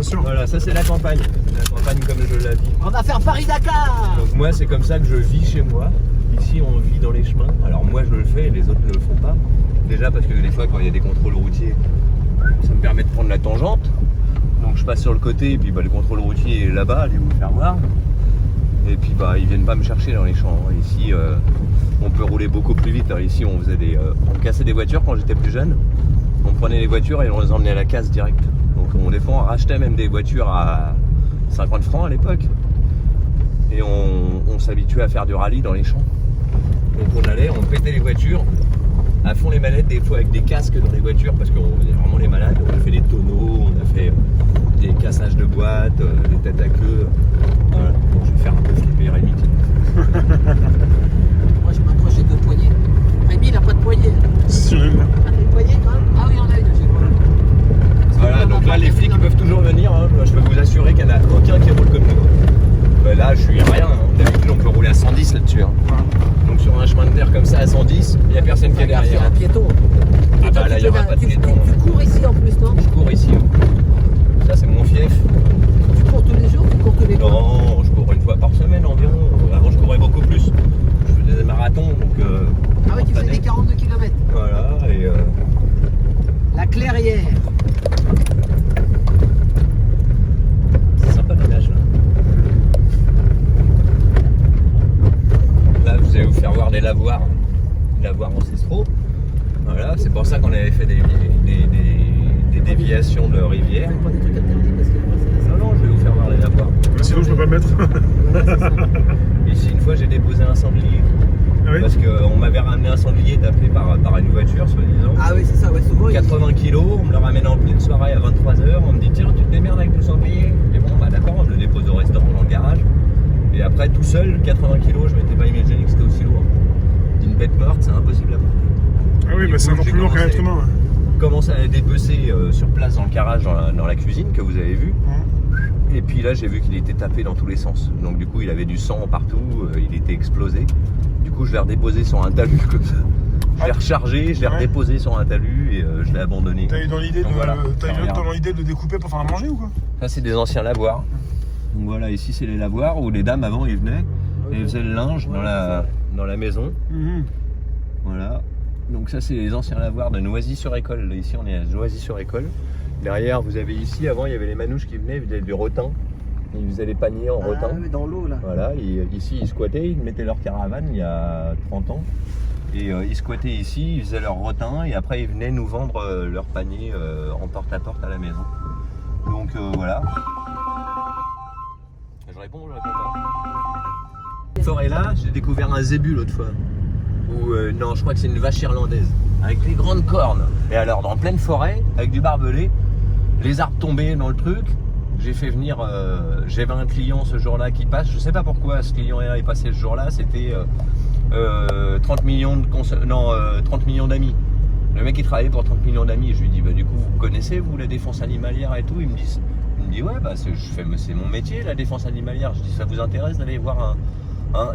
sûr. Voilà, ça c'est la campagne. La campagne comme je la vis. On va faire Paris-Dakar. Donc moi c'est comme ça que je vis chez moi. Ici on vit dans les chemins. Alors moi je le fais, les autres ne le font pas. Déjà parce que des fois quand il y a des contrôles routiers, ça me permet de prendre la tangente. Donc je passe sur le côté et puis le contrôle routier est là-bas, allez vous faire voir. Et puis ils viennent pas me chercher dans les champs. Ici on peut rouler beaucoup plus vite. Alors, ici on faisait on cassait des voitures quand j'étais plus jeune. On prenait les voitures et on les emmenait à la casse direct. Donc des fois on rachetait même des voitures à 50 francs à l'époque. Et on s'habituait à faire du rallye dans les champs. Donc on allait, on pétait les voitures, à fond les manettes, des fois avec des casques dans les voitures parce qu'on est vraiment les malades. On a fait des tonneaux, on a fait des cassages de boîtes, des têtes à queue. Voilà. Bon, je vais faire un peu flipper Rémi. Moi je m'accrochais de poignet. Rémi il a pas de poignet. C'est Ah, t'as une poignée quand même? Ah oui, on a une, je sais pas. Voilà, donc là les flics ils peuvent toujours venir. Hein. Moi, je peux vous assurer qu'il n'y en a aucun qui roule comme nous. Là je suis rien. Hein. D'habitude on peut rouler à 110 là-dessus. Hein. Donc sur un chemin de terre comme ça à 110, il n'y a personne qui est derrière. C'est un piéton. Ah bah là il n'y aura pas de piéton. Tu cours ici en plus, non? Je cours ici. Ça c'est mon fief. Tu cours tous les jours ou tu cours tous les jours? Non, je cours une fois par semaine environ. Avant je courais beaucoup plus. Je faisais des marathons donc. Ah oui, tu faisais des 42 km. Voilà et. La Clairière. C'est sympa le village là. Là vous allez vous faire voir des lavoirs ancestraux. Voilà, c'est pour ça qu'on avait fait des déviations de rivière. Pas des trucs interdits parce que après, c'est Non, je vais vous faire voir les lavoirs. Sinon, je peux pas le mettre. voilà, c'est ça. Ici, une fois, j'ai déposé un sanglier. Ah oui. Parce qu'on m'avait ramené un sanglier tapé par une voiture, soi-disant. Ah oui, c'est ça, ouais, souvent. 80 kilos, on me le ramène en pleine soirée à 23h. On me dit, tiens, tu te démerdes avec ton sanglier. Et bon, d'accord, on me le dépose au restaurant dans le garage. Et après, tout seul, 80 kilos, je m'étais pas imaginé que c'était aussi lourd. Une bête morte, c'est impossible à porter. Ah oui, Du bah c'est coup, encore j'ai plus lourd qu'un être humain. Commencé à dépecer sur place dans le garage, dans la cuisine que vous avez vu. Et puis là, j'ai vu qu'il était tapé dans tous les sens. Donc du coup, il avait du sang partout, il était explosé. Du coup, je l'ai redéposé sur un talus comme ça. Je l'ai rechargé, je l'ai redéposé sur un talus et je l'ai abandonné. T'as eu dans l'idée Donc voilà. de découper pour faire à manger ou quoi? Ça, c'est des anciens lavoirs. Donc voilà, ici, c'est les lavoirs où les dames avant, ils venaient et ils faisaient le linge dans la maison. Voilà. Donc ça, c'est les anciens lavoirs de Noisy-sur-École. Ici, on est à Noisy-sur-École. Derrière, vous avez ici, avant, il y avait les manouches qui venaient, ils faisaient du rotin. Ils faisaient les paniers en rotin. Ah oui, dans l'eau là. Voilà, ici, ils squattaient, ils mettaient leur caravane il y a 30 ans. Et ils squattaient ici, ils faisaient leur rotin et après, ils venaient nous vendre leur panier en porte-à-porte à la maison. Donc voilà. Je réponds pas. Forêt là, j'ai découvert un zébu l'autre fois. Non, je crois que c'est une vache irlandaise avec des grandes cornes. Et alors, en pleine forêt, avec du barbelé, les arbres tombaient dans le truc. J'ai fait venir, j'avais un client ce jour-là qui passe. Je sais pas pourquoi ce client-là est passé ce jour-là. C'était 30 millions d'amis. Le mec il travaillait pour 30 millions d'amis. Je lui dis du coup vous connaissez vous la défense animalière et tout. Il me dit ouais c'est mon métier la défense animalière. Je dis ça vous intéresse d'aller voir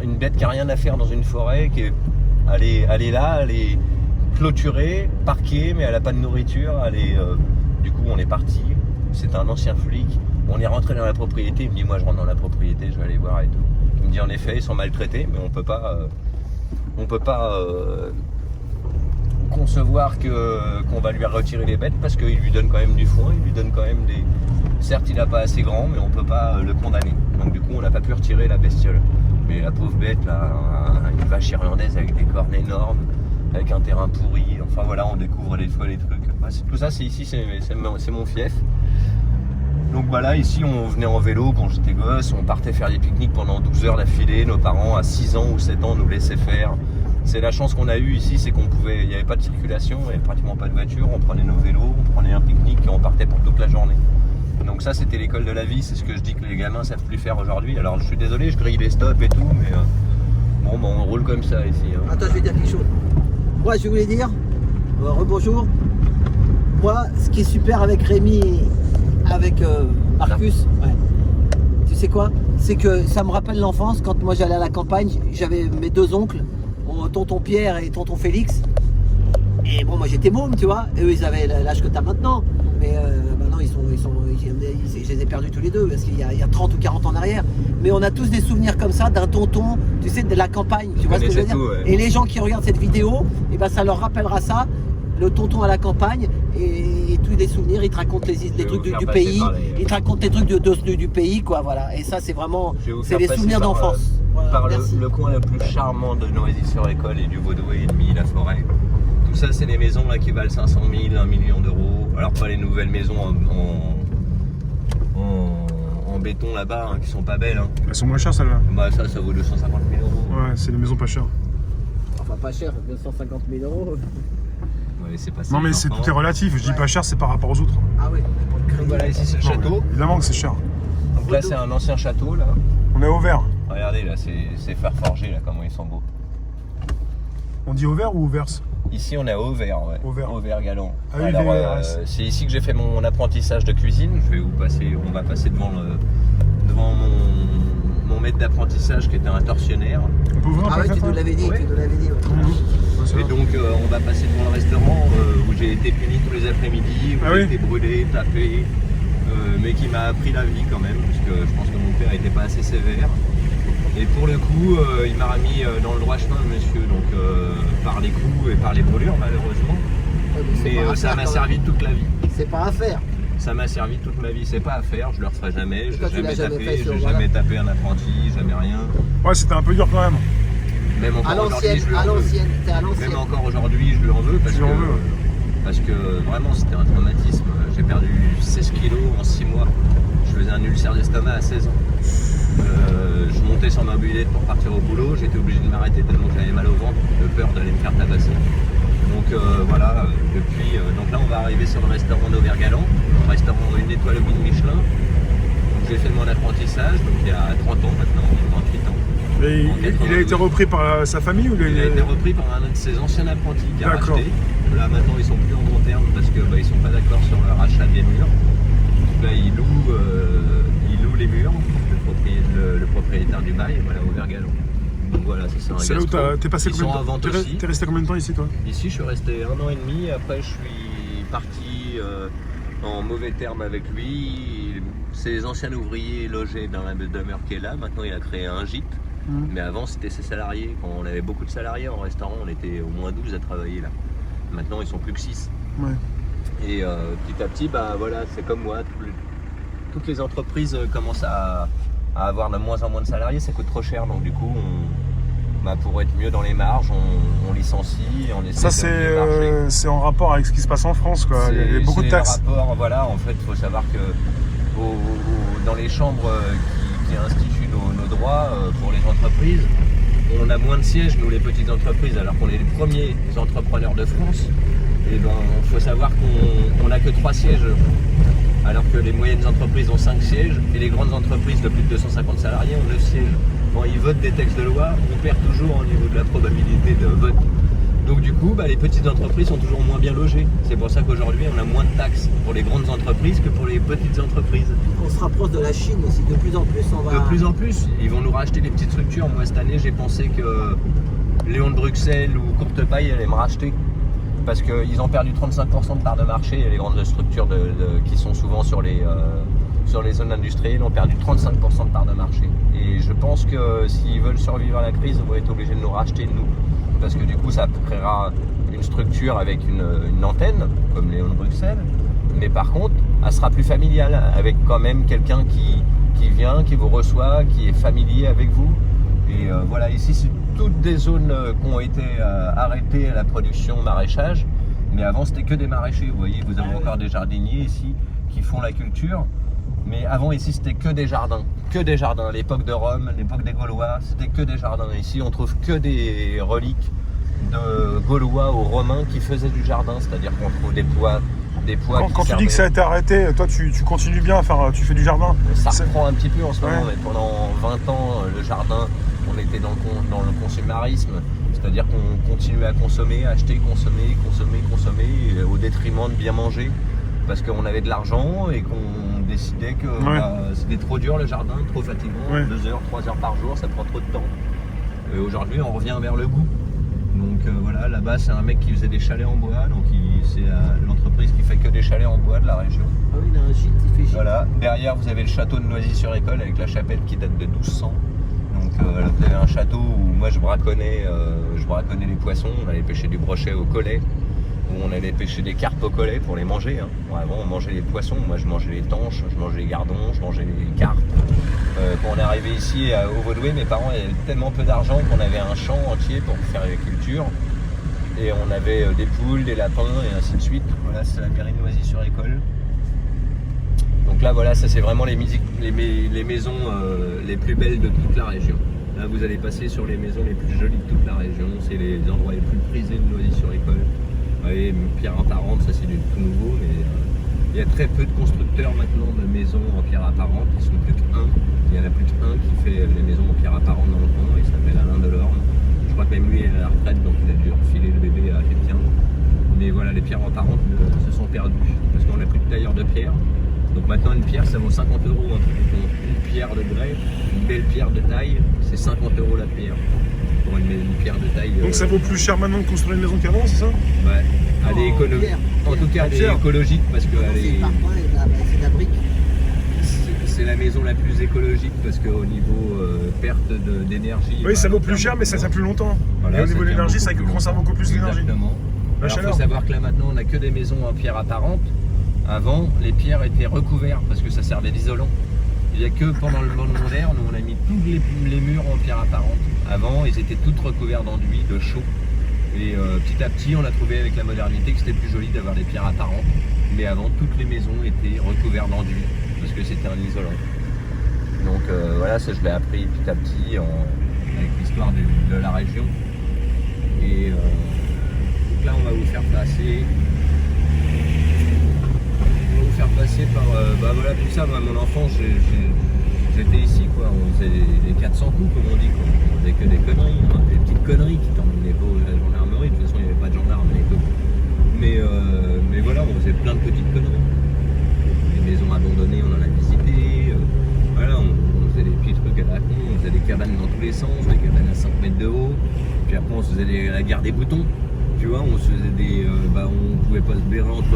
une bête qui a rien à faire dans une forêt elle est là, elle est clôturée, parquée, mais elle n'a pas de nourriture. Du coup, on est parti. C'est un ancien flic. On est rentré dans la propriété. Il me dit, moi, je rentre dans la propriété, je vais aller voir et tout. Il me dit, en effet, ils sont maltraités, mais on peut pas concevoir qu'on va lui retirer les bêtes parce qu'il lui donne quand même du foin, il lui donne quand même des. Certes, il n'a pas assez grand, mais on peut pas le condamner. Donc, du coup, on n'a pas pu retirer la bestiole. Mais la pauvre bête, là, une vache irlandaise avec des cornes énormes, avec un terrain pourri. Enfin voilà, on découvre des fois les trucs. Tout ça, c'est ici, c'est mon fief. Donc voilà, ici, on venait en vélo quand j'étais gosse. On partait faire des pique-niques pendant 12 heures d'affilée. Nos parents, à 6 ans ou 7 ans, nous laissaient faire. C'est la chance qu'on a eue ici, c'est il n'y avait pas de circulation, il n'y avait pratiquement pas de voiture. On prenait nos vélos, on prenait un pique-nique et on partait pour toute la journée. Donc ça c'était l'école de la vie, c'est ce que je dis que les gamins savent plus faire aujourd'hui. Alors je suis désolé, je grille les stops et tout, mais on roule comme ça ici. Hein. Attends, je vais dire quelque chose. Moi je voulais dire, rebonjour. Moi ce qui est super avec Rémi, avec Marcus, tu sais quoi? C'est que ça me rappelle l'enfance quand moi j'allais à la campagne, j'avais mes deux oncles, tonton Pierre et tonton Félix. Et bon moi j'étais môme tu vois, et eux ils avaient l'âge que tu as maintenant. Mais maintenant je les ai perdus tous les deux, parce qu'il y a 30 ou 40 ans en arrière. Mais on a tous des souvenirs comme ça d'un tonton, tu sais, de la campagne, tu vois ce que je veux dire. Tout, ouais. Et les gens qui regardent cette vidéo, et ben ça leur rappellera ça, le tonton à la campagne, et tous les souvenirs, ils te racontent les trucs du pays, ils te racontent les trucs du pays, quoi, voilà. Et ça, c'est vraiment, c'est les souvenirs d'enfance. Voilà, par merci. le coin le plus charmant de Noisy-sur-École et du Vaudoué et de Milly-la-Forêt. Tout ça, c'est des maisons là qui valent 500 000, 1 million d'euros. Alors pas les nouvelles maisons en béton là-bas, hein, qui sont pas belles. Hein. Elles sont moins chères celles-là. Bah ça vaut 250 000 euros. Ouais, c'est des maisons pas chères. Enfin, pas cher, 250 000 euros. Ouais, c'est pas ça. Non mais c'est tout est relatif, je dis pas cher, c'est par rapport aux autres. Ah ouais. Donc voilà, ici c'est le Non, château. mais évidemment que c'est cher. Donc là c'est un ancien château là. On est au vert. Regardez là, c'est fer forgé là, comment ils sont beaux. On dit au vert ou au verse? Ici on est à Auvers, ouais. Auvers. Galant. Ah oui, Alors VRS. c'est ici que j'ai fait mon apprentissage de cuisine. On va passer devant mon maître d'apprentissage qui était un tortionnaire. On peut ouvrir un Ah peu ouais, la tu fenêtre, nous l'avais dit, Ouais. tu nous l'avais dit. Ouais. Ouais, c'est Et vrai. donc on va passer devant le restaurant où j'ai été puni tous les après-midi, où Ah j'ai oui. été brûlé, tapé, mais qui m'a appris la vie quand même, parce que je pense que mon père n'était pas assez sévère. Et pour le coup, il m'a remis dans le droit chemin, le monsieur, donc par les coups et par les brûlures malheureusement. Ouais, mais c'est Mais pas à ça faire, m'a quand servi toute la vie. même. C'est pas à faire. Ça m'a servi toute ma vie, c'est pas à faire, je le referai jamais, je toi, n'ai tu l'as jamais jamais tapé, fait sur- j'ai voilà. jamais tapé un apprenti, jamais rien. Ouais, c'était un peu dur quand même. Même À encore aujourd'hui, l'ancienne, je lui à en veux. l'ancienne, t'es à l'ancienne. Même encore aujourd'hui, je lui en veux parce Tu que, lui en veux, ouais. parce que vraiment c'était un traumatisme. J'ai perdu 16 kilos en 6 mois. Je faisais un ulcère d'estomac à 16 ans. Je montais sur ma mobilette pour partir au boulot. J'étais obligé de m'arrêter tellement j'avais mal au ventre, de peur d'aller me faire tabasser. Donc voilà, depuis. Donc là, on va arriver sur le restaurant d'Auvers Galant, un restaurant 1 étoile au guide Michelin. Donc j'ai fait mon apprentissage, donc il y a 30 ans maintenant, 38 ans. Et En il a 92. été repris par sa famille ou Il a été repris par un de ses anciens apprentis qui a D'accord. racheté. Là maintenant ils sont plus en bon terme parce que ils sont pas d'accord sur le rachat des murs. Là ils louent les murs, le propriétaire du bail, voilà, Auvers Galant. Donc voilà, c'est un C'est là où gastro. t'es passé Ils sont combien à de temps? vente aussi. T'es resté combien de temps ici toi? Ici je suis resté 1 an et demi, après je suis parti en mauvais terme avec lui. Ses anciens ouvriers logeaient dans la demeure qui est là, maintenant il a créé un gîte. Mais avant c'était ses salariés, quand on avait beaucoup de salariés en restaurant, on était au moins 12 à travailler là. Maintenant ils sont plus que 6. Ouais. Et petit à petit, bah voilà, c'est comme moi, toutes les entreprises commencent à avoir de moins en moins de salariés, ça coûte trop cher, donc du coup pour être mieux dans les marges, on licencie et on essaie Ça de mieux marcher. c'est en rapport avec ce qui se passe en France quoi. Il y a beaucoup de C'est taxes. le rapport, voilà, en fait, il faut savoir que dans les chambres qui instituent nos droits pour les entreprises, on a moins de sièges, nous les petites entreprises, alors qu'on est les premiers entrepreneurs de France. Et ben, il faut savoir qu'on n'a que 3 sièges, alors que les moyennes entreprises ont 5 sièges et les grandes entreprises de plus de 250 salariés ont 9 sièges. Quand ils votent des textes de loi, on perd toujours au niveau de la probabilité de vote. Donc du coup, les petites entreprises sont toujours moins bien logées. C'est pour ça qu'aujourd'hui, on a moins de taxes pour les grandes entreprises que pour les petites entreprises. On se rapproche de la Chine aussi, de plus en plus on va... De plus en plus, ils vont nous racheter des petites structures. Moi, cette année, j'ai pensé que Léon de Bruxelles ou Courtepaille allaient me racheter. Parce qu'ils ont perdu 35% de part de marché et les grandes structures qui sont souvent sur les zones industrielles ont perdu 35% de part de marché. Et je pense que s'ils veulent survivre à la crise, ils vont être obligés de nous racheter, nous. Parce que du coup, ça créera une structure avec une antenne, comme Léon de Bruxelles. Mais par contre, elle sera plus familiale, avec quand même quelqu'un qui vient, qui vous reçoit, qui est familier avec vous. Et voilà, ici, c'est toutes des zones qui ont été arrêtées à la production maraîchage. Mais avant, c'était que des maraîchers. Vous voyez, vous avez encore des jardiniers ici qui font la culture. Mais avant, ici, c'était que des jardins. Que des jardins. À l'époque de Rome, l'époque des Gaulois, c'était que des jardins. Ici, on trouve que des reliques de Gaulois ou Romains qui faisaient du jardin. C'est-à-dire qu'on trouve des pois Quand tu dis que ça a été arrêté, toi tu continues bien à faire, tu fais du jardin. Ça C'est- reprend un petit peu en ce moment, Ouais. mais pendant 20 ans, le jardin, on était dans le consumérisme. C'est-à-dire qu'on continuait à consommer, acheter, consommer, et au détriment de bien manger. Parce qu'on avait de l'argent et qu'on décidait que Ouais. c'était trop dur le jardin, trop fatigant, Ouais. 2 heures, 3 heures par jour, ça prend trop de temps. Et aujourd'hui, on revient vers le goût. Donc voilà, là-bas c'est un mec qui faisait des chalets en bois, donc c'est l'entreprise qui fait que des chalets en bois de la région. Ah oui, il a un gîte, il fait gîte. Voilà, derrière vous avez le château de Noisy-sur-École avec la chapelle qui date de 1200. Donc là, vous avez un château où moi je braconnais les poissons, on allait pêcher du brochet au collet, où on allait pêcher des carpes au collet pour les manger. Hein. Bon, avant on mangeait les poissons, moi je mangeais les tanches, je mangeais les gardons, je mangeais les carpes. Quand on est arrivé ici au Vaudoué, mes parents avaient tellement peu d'argent qu'on avait un champ entier pour faire l'agriculture. Et on avait des poules, des lapins et ainsi de suite. Voilà, c'est la mairie de Noisy-sur-École. Donc là voilà, ça c'est vraiment les maisons les plus belles de toute la région. Là vous allez passer sur les maisons les plus jolies de toute la région, c'est les endroits les plus prisés de Noisy-sur-École. Vous voyez, pierre apparente, ça c'est du tout nouveau, mais il y a très peu de constructeurs maintenant de maisons en pierre apparente, ils sont plus qu'un. Il y en a plus qu'un qui fait les maisons en pierre apparente dans le coin, il s'appelle Alain Delorme. Je crois que même lui il est à la retraite, donc il a dû refiler le bébé à quelqu'un. Mais voilà, les pierres apparentes se sont perdues, parce qu'on n'a plus de tailleur de pierre. Donc maintenant une pierre ça vaut 50 €. Hein. Donc une pierre de grès, une belle pierre de taille, c'est 50 € la pierre. Pour une pierre de taille. Donc ça vaut plus cher maintenant de construire une maison qu'avant, c'est ça? Ouais. Elle est économique. En tout cas, elle est écologique parce que elle est. C'est de la brique. C'est la maison la plus écologique parce qu'au niveau perte d'énergie. Oui, ça vaut plus cher, mais ça tient plus longtemps. Voilà, et au niveau de l'énergie, ça conserve beaucoup plus d'énergie. Exactement. La Alors, il chaleur. faut savoir que là maintenant, on n'a que des maisons en pierre apparente. Avant, les pierres étaient recouvertes parce que ça servait d'isolant. Il n'y a que pendant le monde moderne où on a mis tous les murs en pierre apparente. Avant, ils étaient toutes recouvertes d'enduit, de chaux. Et petit à petit, on a trouvé avec la modernité que c'était plus joli d'avoir des pierres apparentes. Mais avant, toutes les maisons étaient recouvertes d'enduit parce que c'était un isolant. Donc voilà, ça je l'ai appris petit à petit avec l'histoire de la région. Et donc là, on va vous faire passer. Par voilà, tout ça. Moi, mon enfance, j'étais ici, quoi. On faisait les 400 coups, comme on dit, quoi. On faisait que des conneries, hein, des petites conneries qui t'emmenaient pas à la gendarmerie. De toute façon, il n'y avait pas de gendarme à l'époque. Mais voilà, on faisait plein de petites conneries. Les maisons abandonnées, on en a visité. Voilà, on faisait des petits trucs à la con. On faisait des cabanes dans tous les sens, des cabanes à 5 mètres de haut. Puis après, on se faisait la guerre des boutons. Tu vois, on se faisait on pouvait pas se bérer entre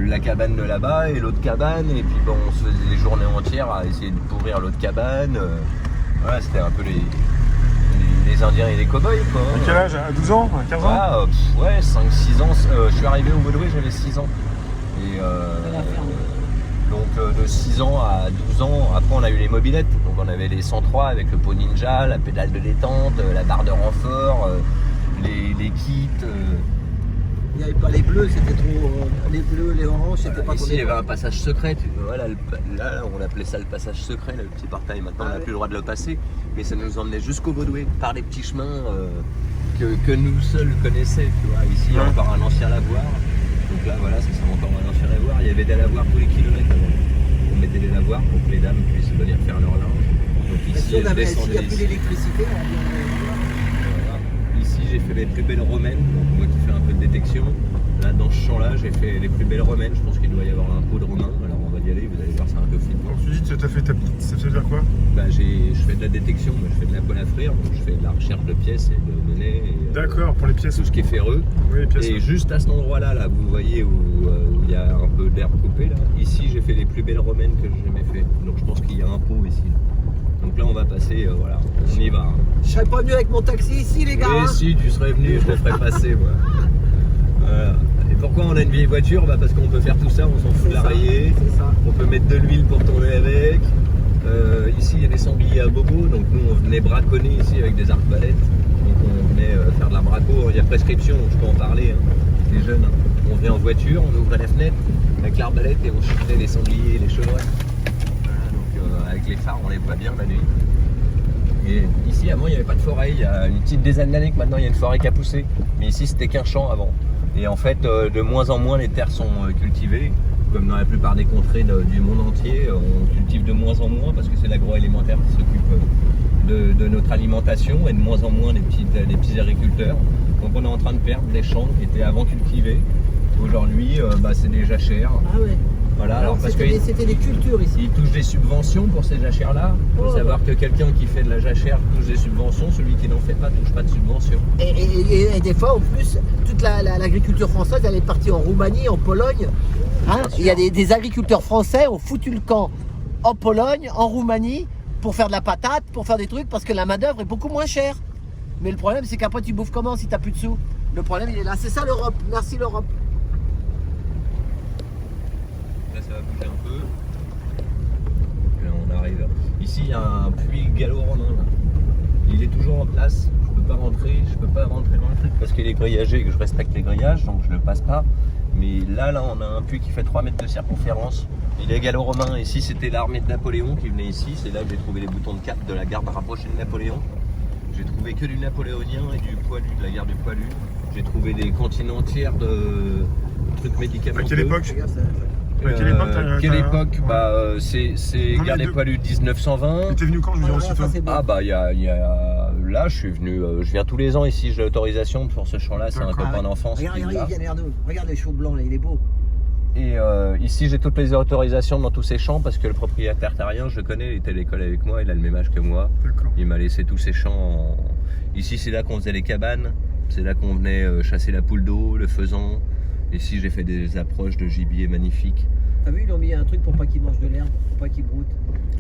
la cabane de là-bas et l'autre cabane, et puis on se faisait des journées entières à essayer de pourrir l'autre cabane. Voilà, c'était un peu les Indiens et les cow-boys, quoi. À quel âge? À 12 ans? À 15 ans? Ah, ouais, 5-6 ans. Je suis arrivé au Vaudoué, j'avais 6 ans. Et donc de 6 ans à 12 ans, après on a eu les mobylettes. Donc on avait les 103 avec le pot ninja, la pédale de détente, la barre de renfort. Les kits. Il n'y avait pas les bleus, c'était trop. Les bleus, les oranges, c'était pas trop. Ici, il y avait un passage secret. Voilà, là, on appelait ça le passage secret, le petit portail. Maintenant, on n'a plus le droit de le passer. Mais ça nous emmenait jusqu'au Vaudoué par les petits chemins que nous seuls connaissaient. Tu vois. Ici, il y a encore un ancien lavoir. Donc là, voilà, ça sera encore un ancien lavoir. Il y avait des lavoirs tous les kilomètres avant. On mettait des lavoirs pour que les dames puissent venir faire leur linge. Donc ici, il n'y a plus d'électricité. J'ai fait les plus belles romaines, donc moi qui fais un peu de détection. Là dans ce champ là j'ai fait les plus belles romaines, je pense qu'il doit y avoir un pot de romain, alors on va y aller, vous allez voir c'est un peu flippant. Tu dis que tu as fait ça veut dire quoi? Je fais de la détection, moi je fais de la colle à frire, donc je fais de la recherche de pièces et de monnaie. D'accord, pour les pièces. Tout ce qui est ferreux. Oui, les pièces. Et juste à cet endroit là, vous voyez où il y a un peu d'herbe coupée là, ici j'ai fait les plus belles romaines que j'ai jamais fait, donc je pense qu'il y a un pot ici. Donc là on va passer, voilà, on y va. Hein. Je serais pas venu avec mon taxi ici les gars. Mais si tu serais venu, je te ferais passer moi. Voilà. Et pourquoi on a une vieille voiture? Parce qu'on peut faire tout ça, on s'en fout de la rayer. On peut mettre de l'huile pour tourner avec. Ici il y a des sangliers à bobo, donc nous on venait braconner ici avec des arbalètes. Donc on venait faire de la braco, il y a prescription, je peux en parler, hein. Les jeunes. Hein. On venait en voiture, on ouvrait la fenêtre avec l'arbalète et on chutait les sangliers, les chevrettes. Avec les phares, on les voit bien la nuit. Et ici, avant, il n'y avait pas de forêt. Il y a une petite dizaine d'années que maintenant, il y a une forêt qui a poussé. Mais ici, c'était qu'un champ avant. Et en fait, de moins en moins, les terres sont cultivées. Comme dans la plupart des contrées du monde entier, on cultive de moins en moins parce que c'est l'agroalimentaire qui s'occupe de notre alimentation et de moins en moins des petits agriculteurs. Donc on est en train de perdre des champs qui étaient avant cultivés. Aujourd'hui, c'est des jachères. Ah ouais. Voilà, alors parce que c'était des cultures ici. ils touchent des subventions pour ces jachères-là. Il faut savoir que quelqu'un qui fait de la jachère touche des subventions, celui qui n'en fait pas touche pas de subventions. Et des fois, en plus, toute l'agriculture française, elle est partie en Roumanie, en Pologne. Hein, il y a des agriculteurs français ont foutu le camp en Pologne, en Roumanie, pour faire de la patate, pour faire des trucs, parce que la main-d'œuvre est beaucoup moins chère. Mais le problème, c'est qu'après, tu bouffes comment si tu n'as plus de sous? Le problème, il est là. C'est ça l'Europe. Merci l'Europe. Là, ça va bouger un peu. Là, on arrive. Ici, il y a un puits gallo-romain. Il est toujours en place. Je peux pas rentrer dans le truc parce qu'il est grillagé et que je respecte les grillages, donc je le passe pas. Mais là, on a un puits qui fait 3 mètres de circonférence. Il est gallo-romain. Ici, c'était l'armée de Napoléon qui venait ici. C'est là que j'ai trouvé les boutons de cap de la garde rapprochée de Napoléon. J'ai trouvé que du napoléonien et du poilu, de la guerre du poilu. J'ai trouvé des cantines entières de trucs médicamenteux. À quelle époque? Quelle époque? C'est guerre des poilus 1920. T'es venu quand, je veux dire aussi toi? Ah bah là je suis venu, je viens tous les ans ici, j'ai l'autorisation pour ce champ là, c'est un copain d'enfance. Regarde, il vient vers nous, regarde les chevaux blancs là, il est beau. Et ici j'ai toutes les autorisations dans tous ces champs parce que le propriétaire terrien, je le connais, il était à l'école avec moi, il a le même âge que moi. Il m'a laissé tous ces champs. Ici c'est là qu'on faisait les cabanes, c'est là qu'on venait chasser la poule d'eau, le faisan. Ici j'ai fait des approches de gibier magnifiques. T'as vu, ils ont mis un truc pour pas qu'ils mangent de l'herbe, pour pas qu'ils broutent.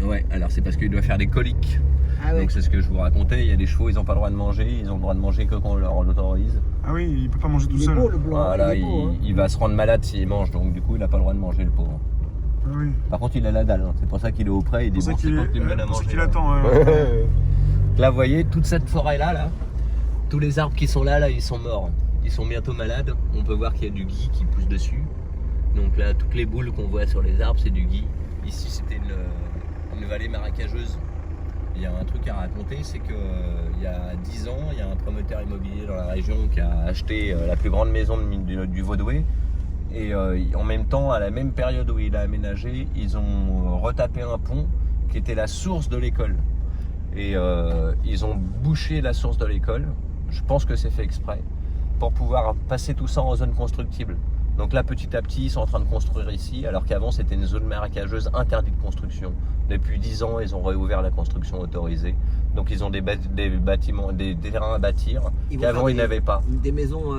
Ouais, alors c'est parce qu'il doit faire des coliques. Ah ouais. Donc c'est ce que je vous racontais, il y a des chevaux, ils n'ont pas le droit de manger, ils ont le droit de manger que quand on leur l'autorise. Ah oui, il peut pas manger tout seul. Il est beau le blanc, Voilà, il est beau, hein. il va se rendre malade s'il mange, donc du coup il n'a pas le droit de manger le pauvre. Ah oui. Par contre il a la dalle, hein. C'est pour ça qu'il est auprès, il dit C'est bon, c'est quand qu'il me donne à pour ça manger. qu'il là. attend. Là vous voyez, toute cette forêt là, tous les arbres qui sont là, ils sont morts. Ils sont bientôt malades, on peut voir qu'il y a du gui qui pousse dessus. Donc là, toutes les boules qu'on voit sur les arbres, c'est du gui. Ici, c'était une vallée marécageuse. Il y a un truc à raconter, c'est qu'il y a 10 ans, il y a un promoteur immobilier dans la région qui a acheté la plus grande maison du Vaudoué. Et en même temps, à la même période où il a aménagé, ils ont retapé un pont qui était la source de l'école. Et ils ont bouché la source de l'école. Je pense que c'est fait exprès, pour pouvoir passer tout ça en zone constructible. Donc là, petit à petit, ils sont en train de construire ici, alors qu'avant, c'était une zone marécageuse interdite de construction. Depuis 10 ans, ils ont réouvert la construction autorisée. Donc ils ont des bâtiments, des terrains à bâtir qu'avant, ils n'avaient pas. Des maisons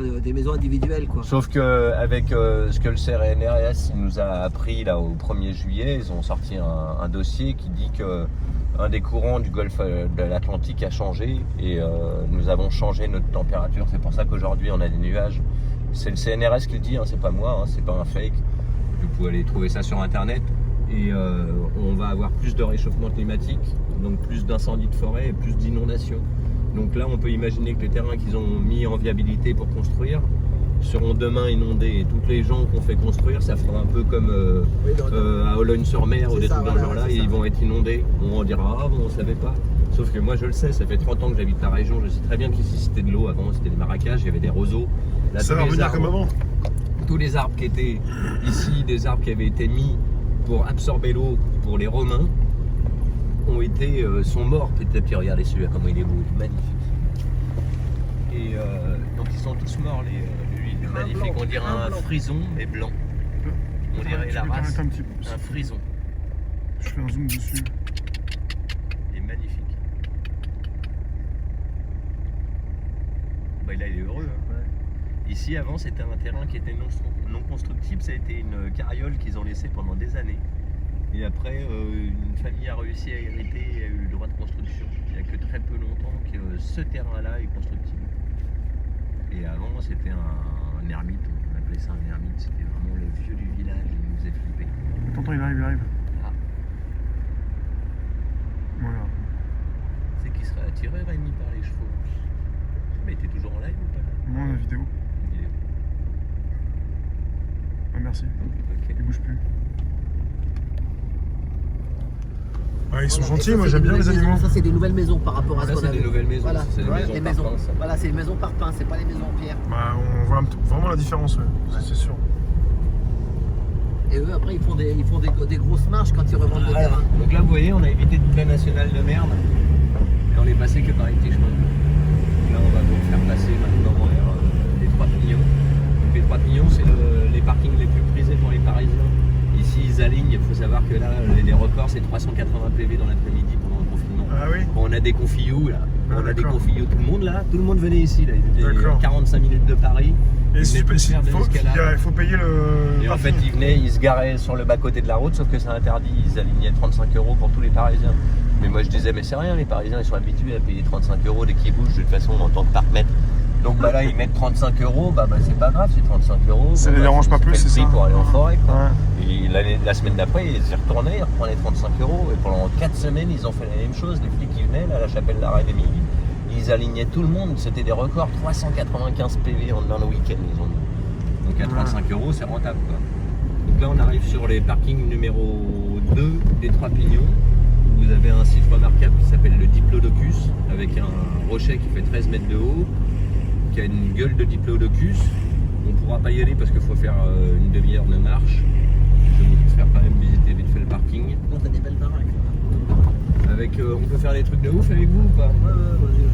individuelles, quoi. Sauf qu'avec ce que le CNRS nous a appris là, au 1er juillet, ils ont sorti un dossier qui dit que un des courants du golfe de l'Atlantique a changé et nous avons changé notre température. C'est pour ça qu'aujourd'hui on a des nuages. C'est le CNRS qui le dit, hein, c'est pas moi, hein, c'est pas un fake. Vous pouvez aller trouver ça sur internet. Et on va avoir plus de réchauffement climatique, donc plus d'incendies de forêt et plus d'inondations. Donc là on peut imaginer que les terrains qu'ils ont mis en viabilité pour construire seront demain inondés et toutes les gens qu'on fait construire, ça fera un peu comme à Ologne-sur-Mer ou des trucs dans ce genre-là, et ils vont être inondés. On dira ah bon, on savait pas. Sauf que moi je le sais, ça fait 30 ans que j'habite la région, je sais très bien qu'ici c'était de l'eau, avant c'était des marécages, il y avait des roseaux. Là, ça va revenir comme avant. Tous les arbres qui étaient ici, des arbres qui avaient été mis pour absorber l'eau pour les Romains, sont morts petit à petit. Regardez celui-là, comment il est beau, magnifique. Et donc ils sont tous morts, lui, il est magnifique. On dirait un frison, mais blanc. On dirait la race, un frison. Je fais un zoom dessus. Il est magnifique. Bah là il est heureux. Hein. Ouais. Ici avant c'était un terrain qui était non constructible, ça a été une carriole qu'ils ont laissée pendant des années. Et après une famille a réussi à hériter et a eu le droit de construction. Il n'y a que très peu longtemps que ce terrain-là est constructible. Et avant c'était un ermite, on appelait ça un ermite, c'était vraiment le vieux du village, il nous faisait flipper. Tonton il arrive. Ah. Voilà. C'est qui serait attiré Rémi par les chevaux. Mais t'es toujours en live ou pas là? Non, la vidéo. Ah merci. Okay. Il bouge plus. Ah, ils sont gentils, moi j'aime bien les animaux. Ça c'est des nouvelles maisons par rapport à ce qu'on avait. C'est des nouvelles maisons, voilà. C'est des maisons par pain, ça. Voilà, c'est les maisons par pain, c'est pas les maisons en pierre. Bah on voit vraiment la différence, ouais. C'est sûr. Et eux après ils font des grosses marches quand ils revendent le terrain. Donc là vous voyez, on a évité toute la nationale de merde et on est passé que par les petits chemins. Là on va vous faire passer maintenant vers les 3 Pignons. Donc les 3 Pignons c'est les parkings les plus prisés pour les Parisiens. ici ils alignent, il faut savoir que là les records c'est 380 PV dans l'après-midi pendant le confinement. Ah oui. Quand on a des confious là, Ah, on a des d'accord. confious, tout le monde venait ici là, ils étaient D'accord. 45 minutes de Paris. Et Ils si venaient tu peux, tous faire de l'escalade. il faut payer le. Et en fait, ils venaient, ils se garaient sur le bas-côté de la route, sauf que c'est interdit. Ils alignaient 35 € pour tous les Parisiens. Mais moi, je disais, mais c'est rien, les Parisiens, ils sont habitués à payer 35 € dès qu'ils bougent, de toute façon, en tant que parc-mètre. Donc bah là, ils mettent 35 €, bah c'est pas grave, c'est 35 €. Ça les dérange pas plus, c'est ça. Pour aller en forêt, quoi. Ouais. Et la semaine d'après, ils y retournaient, ils reprenaient 35 €. Et pendant 4 semaines, ils ont fait la même chose. Les flics qui venaient, là, à la chapelle de la Reine Émilie, ils alignaient tout le monde. C'était des records, 395 PV en un week-end, ils ont dit. Donc à 35 €, c'est rentable, quoi. Donc là, on arrive sur les parkings numéro 2 des 3 Pignons. Vous avez un site remarquable qui s'appelle le Diplodocus, avec un rocher qui fait 13 mètres de haut, qui a une gueule de Diplodocus. On ne pourra pas y aller parce qu'il faut faire une demi-heure de marche. Je vais vous faire quand même visiter vite fait le parking. On a des belles baraques là. Avec, on peut faire des trucs de ouf avec vous ou pas? Ouais, vas-y.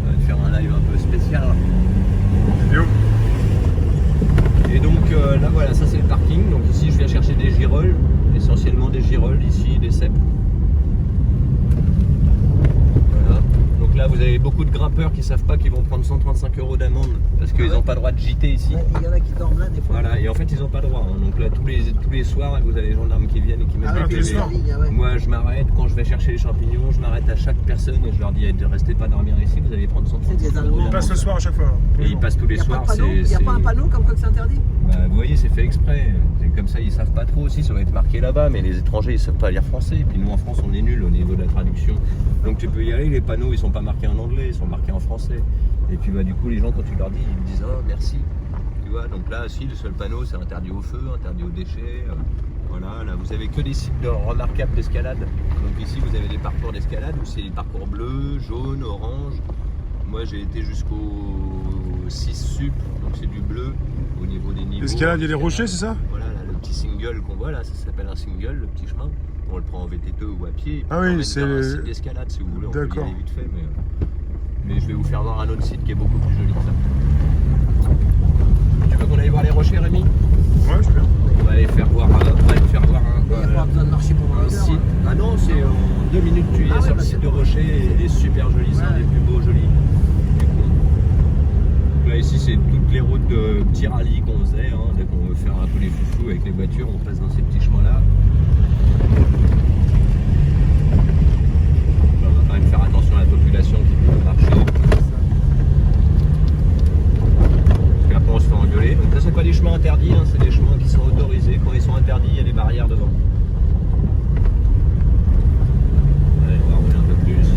On va faire un live un peu spécial. Vidéo. Et donc là voilà, ça c'est le parking. Donc ici je viens chercher des girolles, essentiellement des girolles, ici des cèpes. Voilà. Donc là vous avez beaucoup de grimpeurs qui savent pas qu'ils vont prendre 135 € d'amende parce qu'ils n'ont pas le droit de gîter ici. Ouais, il y en a qui dorment là des fois. Voilà, et en fait ils n'ont pas le droit. Hein. Donc là tous les soirs vous avez les gendarmes qui viennent et qui mettent Ah, des tous les PV. soirs. Ouais. Moi je m'arrête quand je vais chercher les champignons, je m'arrête à chaque personne et je leur dis restez pas dormir ici, vous allez prendre 135 C'est des € Allemands. Il d'amende. passe le soir à chaque fois. Et ils passent tous les Il n'y a, soirs. pas, y a pas un panneau comme quoi que c'est interdit? Bah, vous voyez, c'est fait exprès. C'est comme ça, ils savent pas trop aussi. Ça va être marqué là-bas, mais les étrangers, ils savent pas lire français. Et puis nous, en France, on est nuls au niveau de la traduction. Donc tu peux y aller. Les panneaux, ils sont pas marqués en anglais, ils sont marqués en français. Et puis bah, du coup, les gens, quand tu leur dis, ils disent oh merci. Tu vois. Donc là, si le seul panneau, c'est interdit au feu, interdit aux déchets. Voilà. Là, vous avez que des sites remarquables d'escalade. Donc ici, vous avez des parcours d'escalade où c'est les parcours bleus, jaunes, orange. Moi, j'ai été jusqu'au 6 sup, donc c'est du bleu au niveau des niveaux. L'escalade, il y a des rochers, c'est ça? Voilà, là, le petit single qu'on voit là, ça s'appelle un single, le petit chemin. On le prend en VTT ou à pied. Et puis Ah on oui, emmène c'est vers un le- site d'escalade si vous voulez. On peut y D'accord. aller vite fait, mais je vais vous faire voir un autre site qui est beaucoup plus joli que ça. Tu veux qu'on aille voir les rochers, Rémi? Ouais, je veux bien. On va aller faire voir, on va aller faire voir Il n'y a pas besoin de marcher pendant un une heure. site. Ah non, c'est en 2 minutes tu y es Ah ouais, sur le bah, site c'est de bon. Rocher et il est super joli, c'est un Ouais. des plus beaux jolis du coin. Donc là ici c'est toutes les routes de petits rallyes qu'on faisait, hein. Dès qu'on veut faire un peu les foufous avec les voitures, on passe dans ces petits chemins là. On va quand même faire attention à la population qui peut marcher. Parce qu'après on se fait engueuler. Donc là c'est pas des chemins interdits, hein, c'est des chemins qui sont autorisés. Quand ils sont interdits, il y a des barrières devant. Allez, on va rouler un peu plus.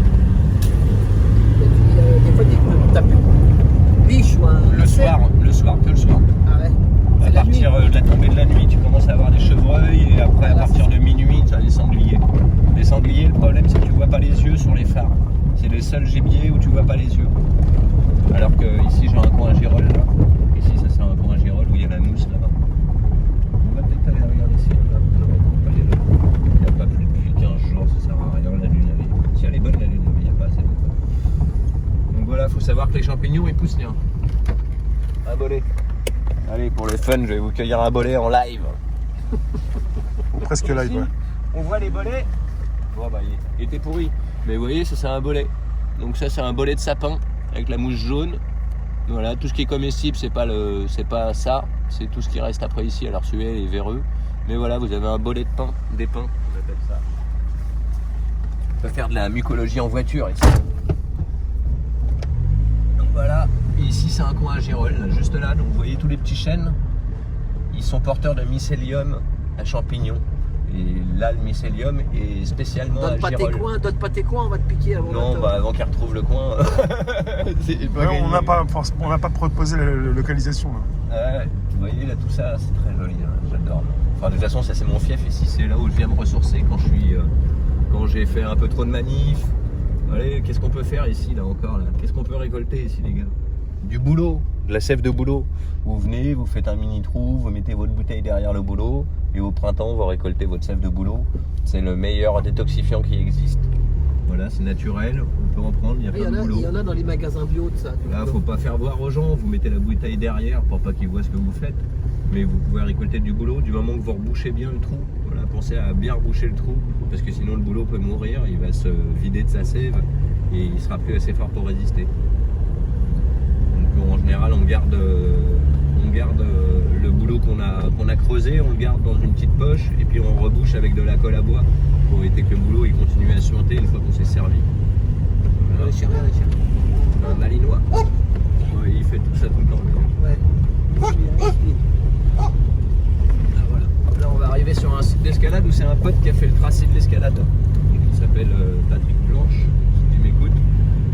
Des fois, t'as plus de biche ou un. Le soir, que le soir. Ah ouais. À C'est la nuit. partir de la tombée de la nuit, tu commences à avoir des chevreuils et après à partir de minuit, tu as les sangliers. Les sangliers, le problème c'est que tu vois pas les yeux sur les phares. C'est le seul gibier où tu vois pas les yeux. Alors que ici j'ai un coin à girole là. Ici ça c'est un coin à girole où il y a la mousse là-bas. On va peut-être aller regarder ici. Là. Non, on va pas aller là. Il n'y a pas plus depuis 15 jours, ça sert à rien la lune avait. Si elle est bonne la lune, mais il n'y a pas assez de. Donc voilà, faut savoir que les champignons ils poussent bien. Un bolet. Allez, pour le fun, je vais vous cueillir un bolet en live. Presque live, Ici, ouais. on voit les bolets. Bon, bah, il était pourri. Mais vous voyez, ça c'est un bolet. Donc ça c'est un bolet de sapin avec la mousse jaune. Voilà, tout ce qui est comestible, c'est pas ça. C'est tout ce qui reste après ici. Alors celui-là il est véreux. Mais voilà, vous avez un bolet de pain, des pins, on appelle ça. On peut faire de la mycologie en voiture ici. Donc voilà, et ici c'est un coin à girole, là, juste là, donc vous voyez tous les petits chênes, ils sont porteurs de mycélium à champignons. Et là le mycélium est spécialement Donne à pas tes girole. coins, on va te piquer avant. Non, bah avant qu'ils retrouvent le coin, c'est pas Ouais, gagné. on n'a pas proposé la localisation. Là. Ouais, vous voyez là tout ça, c'est très joli, hein, j'adore. Enfin de toute façon ça c'est mon fief ici, c'est là où je viens me ressourcer quand j'ai fait un peu trop de manif. Allez, qu'est-ce qu'on peut faire ici là encore là? Qu'est-ce qu'on peut récolter ici les gars? Du boulot, de la sève de boulot. Vous venez, vous faites un mini trou, vous mettez votre bouteille derrière le boulot et au printemps vous récoltez votre sève de boulot. C'est le meilleur détoxifiant qui existe. Voilà, c'est naturel, on peut en prendre, il y a Il plein de boulot. y en a dans les magasins bio de ça. Là, faut pas faire voir aux gens, vous mettez la bouteille derrière pour pas qu'ils voient ce que vous faites. mais vous pouvez récolter du bouleau du moment que vous rebouchez bien le trou. Voilà, pensez à bien reboucher le trou, parce que sinon le bouleau peut mourir, il va se vider de sa sève et il sera plus assez fort pour résister. Donc en général on garde le bouleau qu'on a creusé, on le garde dans une petite poche et puis on rebouche avec de la colle à bois pour éviter que le bouleau il continue à suinter une fois qu'on s'est servi. Voilà. Un malinois. Ouais, il fait tout ça tout le temps. Ouais. Ah, voilà. Là on va arriver sur un site d'escalade où c'est un pote qui a fait le tracé de l'escalade. Donc, il s'appelle Patrick Blanche, si tu m'écoutes.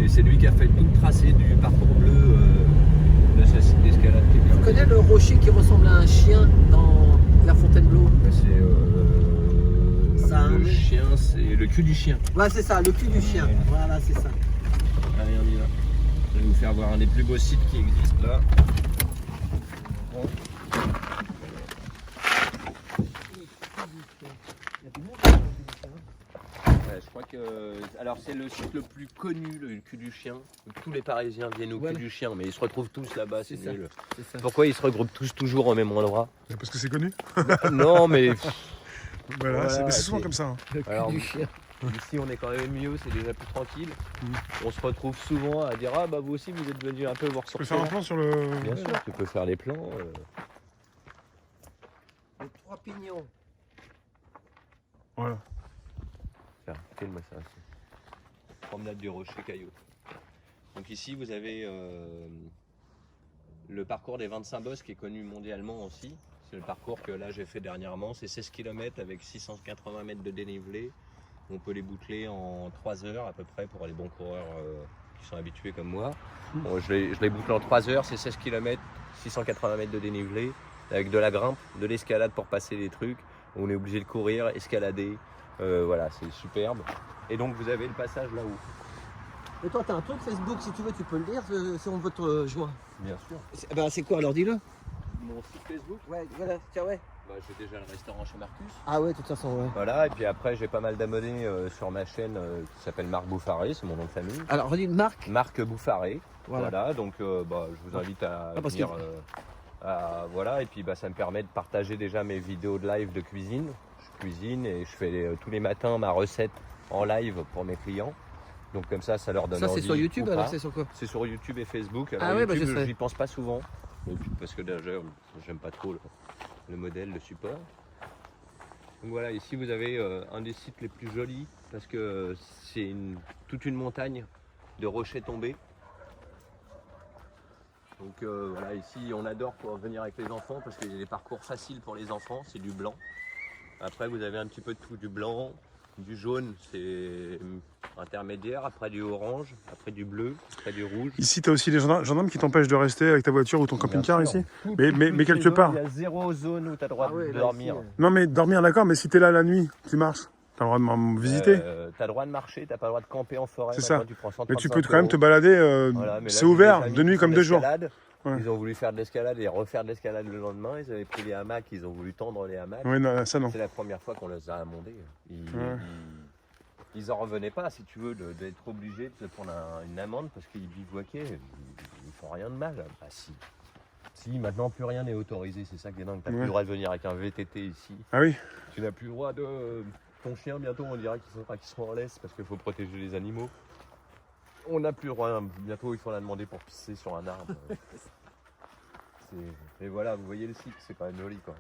Et c'est lui qui a fait tout le tracé du parcours bleu de ce site d'escalade. Tu connais le rocher qui ressemble à un chien dans la Fontainebleau? C'est Ça, le hein. chien, c'est le cul du chien. Ouais, c'est ça, le cul du chien. Ouais. Voilà, c'est ça. Allez, on y va. Je vais vous faire voir un des plus beaux sites qui existent là. Bon. Ouais, je crois que. Alors, c'est le site le plus connu, le cul du chien. Tous les Parisiens viennent au Voilà. cul du chien, mais ils se retrouvent tous là-bas. C'est C'est ça. nul. C'est ça. Pourquoi ils se regroupent tous toujours au même endroit? Parce que c'est connu. Non, mais. Voilà, Voilà, mais c'est souvent c'est- comme ça. Hein. Le cul Alors, du chien. Ici, on est quand même mieux, c'est déjà plus tranquille. On se retrouve souvent à dire ah bah vous aussi vous êtes venus un peu vous Tu peux ressortir. faire un plan sur le. Bien sûr, tu peux faire les plans. Les 3 pignons. Voilà. Tiens, filme ça aussi. Promenade du Rocher Caillou. Donc ici vous avez le parcours des 25 bosses qui est connu mondialement aussi. C'est le parcours que là j'ai fait dernièrement. C'est 16 km avec 680 mètres de dénivelé. On peut les boucler en 3 heures à peu près pour les bons coureurs qui sont habitués comme moi. Bon, je les boucle en 3 heures, c'est 16 km, 680 mètres de dénivelé, avec de la grimpe, de l'escalade pour passer les trucs. On est obligé de courir, escalader. Voilà, c'est superbe. Et donc vous avez le passage là-haut. Et toi, t'as un truc Facebook, si tu veux, tu peux le dire sur votre joint. Bien sûr. C'est quoi, alors dis-le. Mon site Facebook, Ouais, voilà, tiens, ouais. bah, j'ai déjà le restaurant chez Marcus. Ah ouais, de toute façon, ouais. Voilà, et puis après j'ai pas mal d'abonnés sur ma chaîne qui s'appelle Marc Bouffaré, c'est mon nom de famille. Alors, redis une marque. Marc Bouffaré, Voilà. voilà, donc bah, je vous invite à parce venir. Voilà, et puis bah, ça me permet de partager déjà mes vidéos de live de cuisine. Je cuisine et je fais tous les matins ma recette en live pour mes clients. Donc comme ça leur donne Ça, envie. c'est sur YouTube, ou alors pas. c'est sur quoi? C'est sur YouTube et Facebook. Alors Ah ouais, bah, YouTube, je sais. j'y pense pas souvent. Et puis, parce que déjà, j'aime pas trop le modèle, le support. Donc voilà, ici vous avez un des sites les plus jolis parce que c'est toute une montagne de rochers tombés. Donc voilà, ici on adore pour venir avec les enfants parce qu'il y a des parcours faciles pour les enfants, c'est du blanc. Après vous avez un petit peu de tout, du blanc, du jaune, c'est intermédiaire, après du orange, après du bleu, après du rouge. Ici, tu as aussi les gendarmes qui t'empêchent de rester avec ta voiture ou ton camping-car Bien sûr. ici. Toutes Mais les quelque zones, part. Il y a 0 zone où tu as le droit Ah ouais, de là, dormir. ici, Non, mais dormir, d'accord, mais si t'es là la nuit, tu marches. T'as le droit de visiter. T'as le droit de marcher, t'as pas le droit de camper en forêt. C'est Maintenant, ça. tu prends Mais tu 135 peux quand même te euros. balader. Voilà, mais là, C'est j'ai ouvert, des amis de nuit qui comme font de jour. l'escalade. Ouais. Ils ont voulu faire de l'escalade et refaire de l'escalade le lendemain. Ils avaient pris les hamacs, ils ont voulu tendre les hamacs. Oui, non, ça non. C'est la première fois qu'on les a amendés. Ouais. Ils en revenaient pas, si tu veux, d'être obligés de se prendre une amende parce qu'ils bivouaquaient. Ils font rien de mal. Bah si. Si, maintenant plus rien n'est autorisé, c'est ça qui est dingue. T'as plus Ouais. le droit de venir avec un VTT ici. Ah oui. Tu n'as plus le droit de. Ton chien, bientôt, on dira qu'il faudra qu'il soit en laisse parce qu'il faut protéger les animaux. On n'a plus le droit. Bientôt, il faut la demander pour pisser sur un arbre. Et voilà, vous voyez le site, c'est quand même joli, quoi.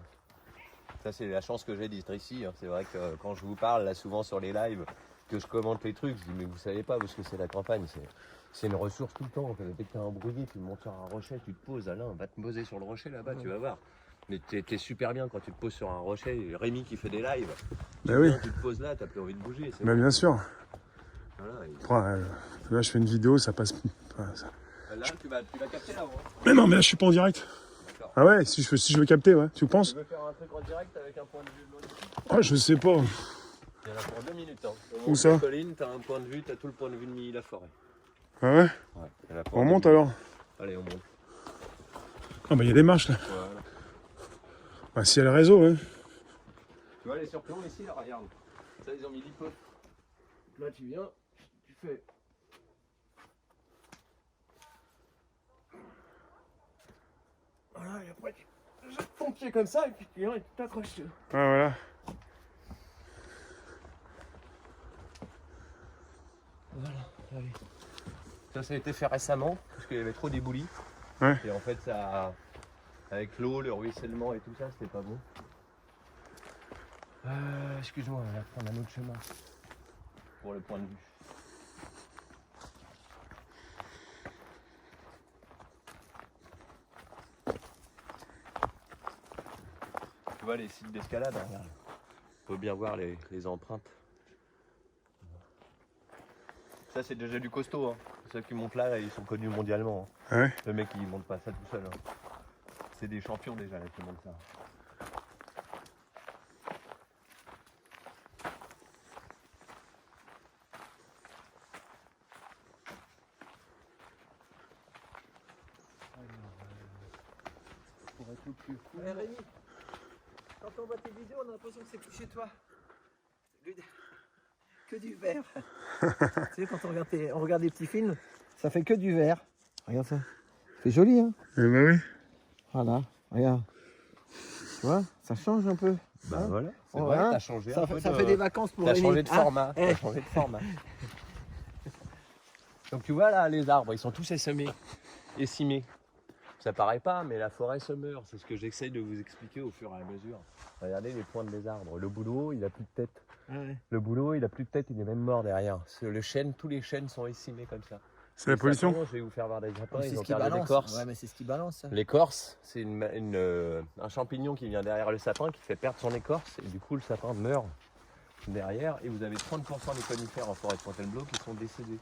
Ça, c'est la chance que j'ai d'être ici. Hein. C'est vrai que quand je vous parle, là, souvent sur les lives, que je commente les trucs, je dis, mais vous savez pas, parce que c'est la campagne. C'est une ressource tout le temps. Dès que t'es embrouillé, tu montes sur un rocher, tu te poses. Alain, va te poser sur le rocher là-bas, tu vas voir. Mais t'es super bien quand tu te poses sur un rocher. Rémi qui fait des lives. Bah oui. Tu te poses là, t'as plus envie de bouger. c'est Bah bon. bien sûr. Voilà, et- Là, je fais une vidéo, ça passe. Là, tu vas capter là, Mais non, mais là, je suis pas en direct. D'accord. Ah ouais, si je veux capter, ouais. Tu penses? Tu veux faire un truc en direct avec un point de vue de l'autre? Ah, je sais pas. Il y en a pour 2 minutes. Hein. Où ça? La colline, t'as un point de vue, t'as tout le point de vue de Milly-la-Forêt. Ah ouais? Ouais, il y en a pour On 2 monte minutes. alors? Allez, on monte. Ah bah il y a des marches là. Voilà. Bah s'il y a le réseau, ouais. Tu vois les surplombs ici, là, regarde. Ça, ils ont mis l'hypo. Là, tu viens, tu fais. Voilà, et après, ton pied comme ça et puis tu viens et tu t'accroches. Ouais, voilà. Voilà, allez. Ça a été fait récemment parce qu'il y avait trop d'éboulis. Ouais. Et en fait, ça, avec l'eau, le ruissellement et tout ça, c'était pas bon. Excuse-moi, on va prendre un autre chemin pour le point de vue. Tu vois les sites d'escalade, hein, regarde. On peut bien voir les empreintes. Ça c'est déjà du costaud, hein. Ceux qui montent là, ils sont connus mondialement. Hein. Ouais. Le mec il monte pas ça tout seul. Hein. C'est des champions déjà là, qui montent ça. Pour être le plus fou. Rémi, quand on voit tes vidéos, on a l'impression que c'est plus chez toi. Que du vert. Tu sais, quand on regarde des petits films, ça fait que du vert. Regarde ça. C'est joli, hein? Eh ben oui. Voilà, regarde. Tu vois, ça change un peu. Bah Hein? voilà, c'est Oh, vrai, hein, t'as changé ça, un peu ça de... fait des vacances pour T'as Rémi. changé de Ah, format, eh. t'as changé de format. Donc tu vois là, les arbres, ils sont tous essemés, écimés. Ça paraît pas, mais la forêt se meurt. C'est ce que j'essaye de vous expliquer au fur et à mesure. Regardez les pointes des arbres. Le bouleau, il a plus de tête. Ouais. Le bouleau, il a plus de tête, il est même mort derrière. Le chêne, tous les chênes sont écimés comme ça. C'est la Les pollution. sapins, je vais vous faire voir des sapins, C'est ils ce ont qui perdu balance. l'écorce. Ouais, mais c'est ce qui balance. Ça. L'écorce, c'est un champignon qui vient derrière le sapin qui fait perdre son écorce et du coup le sapin meurt derrière et vous avez 30% des conifères en forêt de Fontainebleau qui sont décédés.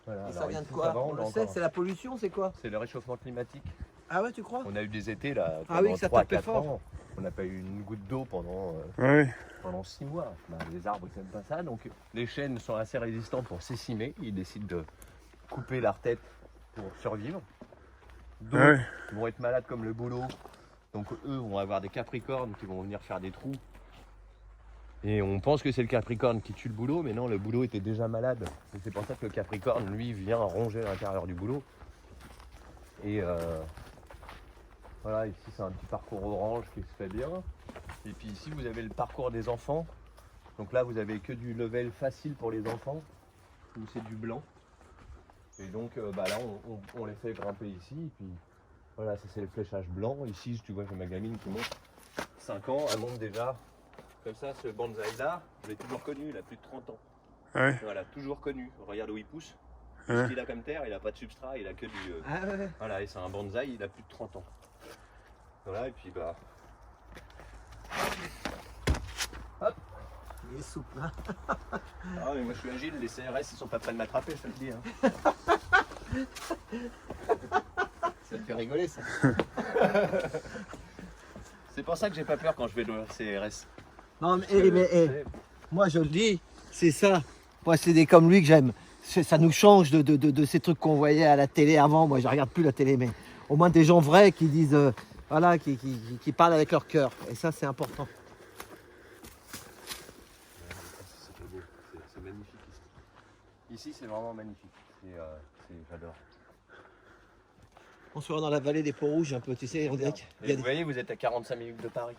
Voilà, Et ça alors vient de ici, quoi? avant, On le là sait, encore, c'est la pollution, c'est quoi? c'est le réchauffement climatique. Ah ouais, tu crois? On a eu des étés là Ah oui, pendant que ça 3 tapait 4 fort. ans. On n'a pas eu une goutte d'eau Ouais. pendant 6 mois. Bah, les arbres ils n'aiment pas ça, donc les chênes sont assez résistants pour s'essimer. Ils décident de couper leur tête pour survivre. D'autres Ouais. vont être malades comme le bouleau. Donc eux vont avoir des capricornes qui vont venir faire des trous. Et on pense que c'est le capricorne qui tue le bouleau, mais non, le bouleau était déjà malade. Et c'est pour ça que le capricorne, lui, vient ronger l'intérieur du bouleau. Et voilà, ici c'est un petit parcours orange qui se fait bien. Et puis ici vous avez le parcours des enfants. Donc là vous avez que du level facile pour les enfants, où c'est du blanc. Et donc bah là on les fait grimper ici. Et puis voilà, ça c'est le fléchage blanc. Ici tu vois j'ai ma gamine qui monte 5 ans, elle monte déjà. Comme ça, ce bonsaï là, je l'ai toujours connu, il a plus de 30 ans. Ouais. Voilà, toujours connu. Regarde où il pousse. Ouais. Ce qu'il a comme terre, il a pas de substrat, il a que du. Ah ouais. Voilà, et c'est un bonsaï, il a plus de 30 ans. Voilà, et puis bah. Hop. Il est souple, hein. Ah mais moi je suis agile, les CRS ils sont pas prêts de m'attraper, je te le dis. Hein. Ça te fait rigoler ça. C'est pour ça que j'ai pas peur quand je vais dans le CRS. Non, mais moi je le dis, c'est ça. Moi, c'est des comme lui que j'aime. Ça nous change de ces trucs qu'on voyait à la télé avant. Moi, je regarde plus la télé, mais au moins des gens vrais qui disent, voilà, qui parlent avec leur cœur. Et ça, c'est important. C'est beau, c'est magnifique ici. Ici c'est vraiment magnifique. J'adore. On se voit dans la vallée des Paux-Rouges un peu, tu sais, on dirait qu'il y a Vous voyez, vous êtes à 45 minutes de Paris.